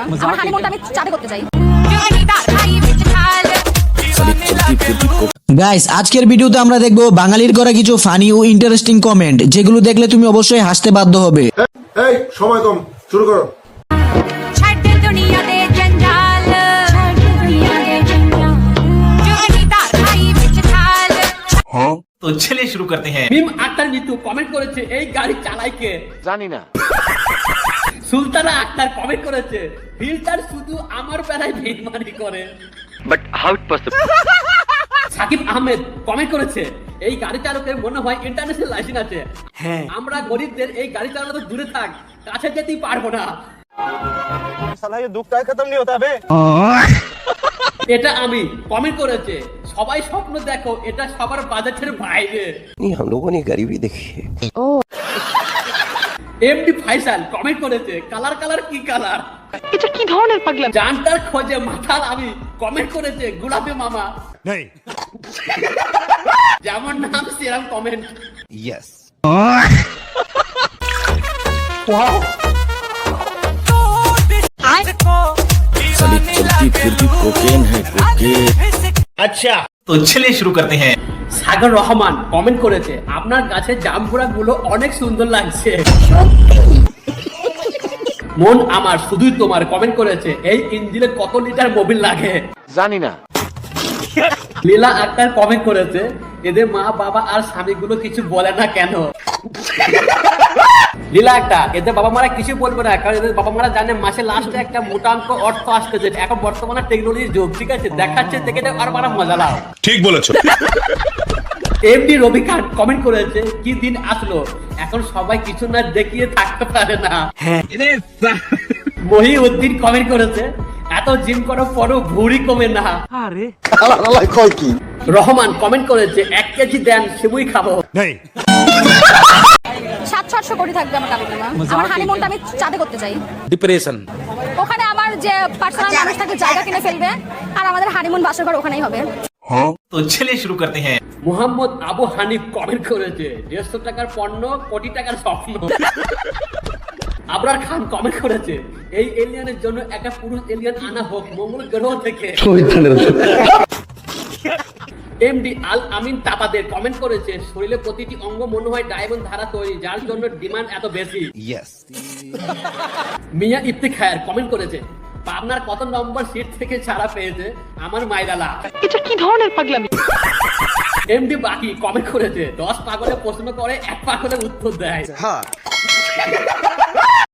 না, আমার হানিমুনটা আমি চাঁদে করতে চাই। গাইস, আজকের ভিডিওতে আমরা দেখবো বাঙালির করা কিছু ফানি ও ইন্টারেস্টিং কমেন্ট, যেগুলো দেখলে তুমি অবশ্যই হাসতে বাধ্য হবে। এই সময় কম, শুরু করো। তো চলে শুরু করতে हैं। মিম আক্তার মিতু কমেন্ট করেছে এই গাড়ি চালায় কে? জানি না। সুলতানা আক্তার কমেন্ট করেছে ফিল্টার শুধু আমার বেলায় বেইমানি করে। But how it possible? Sakib Ahmed comment করেছে এই গাড়ি চালকের মনে হয় ইন্টারন্যাশনাল লাইসেন্স আছে। হ্যাঁ, আমরা গরিবদের এই গাড়ি চালানো তো দূরে থাক, কাছে যেতেই পারবো না। সালা ये दुख टाइम खत्म नहीं होता बे। এটা আমি কমেন্ট করেছে সবাই স্বপ্ন দেখো, এটা সবার বাজেটের বাইরে। हम लोगों ने गरीबी देखी है। এমডি ফাইসাল কমেন্ট করেছে কালার কালার কি কালার, এটা কি ধরনের পাগলাম? জানটার খোঁজে মাথার আমি কমেন্ট করেছে গোলাপি মামা। नहीं যেমন নাম সেরকম কমেন্ট। यस। अच्छा तो चलिए शुरू करते हैं। সাগর রহমান কমেন্ট করেছে আপনার গাছের জামপুরা গুলো অনেক সুন্দর লাগছে। মন আমার শুধুই তোমার কমেন্ট করেছে এই ইঞ্জিনে কত লিটার মোবিল লাগে? জানি না। লীলা আক্তার কমেন্ট করেছে এদের মা বাবা আর স্বামীগুলো কিছু বলে না কেন? লীলা আক্তার এদের বাবা মারা কিছু বলবে না, কারণ এদের বাবা মারা জানে মাসে লাস্টে একটা মোটা অঙ্ক অর্থ আসতেছে। এখন বর্তমানে টেকনোলজির যুগ, ঠিক আছে, দেখাচ্ছে দেখে আর মারা মজা লাও। ঠিক বলেছো। এমডি রবি খান কমেন্ট করেছে কি দিন আসলো, এখন সবাই কিছু না দেখিয়ে থাকতে পারে না। মহিউদ্দিন কমেন্ট করেছে এত জিম করার পরও ভুঁড়ি কমে না। রহমান কমেন্ট করেছে 1 কেজি দেন সেবুই খাবো। नहीं 700-800 কোটি থাকবে আমার কাবিন নামা, আমার হানিমুনটা আমি চাঁদে করতে চাই। डिप्रेशन। ওখানে আমার যে পার্সোনাল মানুষ থাকে জায়গা কিনে ফেলবে, আর আমাদের হানিমুন বাসর ঘর ওখানেই হবে। तो चलिए शुरू करते हैं। মোহাম্মদ আবু হানিফ কমেন্ট করেছে 150 টাকার পণ্য কোটি টাকার স্বপ্ন। আবরার খান কমেন্ট করেছে এই এলিয়ানের জন্য একটা পুরুষ এলিয়ান আনা হোক মঙ্গল গ্রহ থেকে। এমডি আল আমিন তাপাদের কমেন্ট করেছে শরীরে প্রতিটি অঙ্গ মনে হয় ডায়মন্ড ধারা তৈরি, যার জন্য ডিমান্ড এত বেশি। यस। মিয়া ইফতিখায়ের কমেন্ট করেছে পাবনার কত নম্বর সিট থেকে ছাড়া পেয়েছে আমার মাইরালা। এটা কি ধরনের পাগলামি? এমডি বাকি কমেন্ট করেছে 10 পাগলে প্রশ্ন করে 1 পাগলে উত্তর দেয়।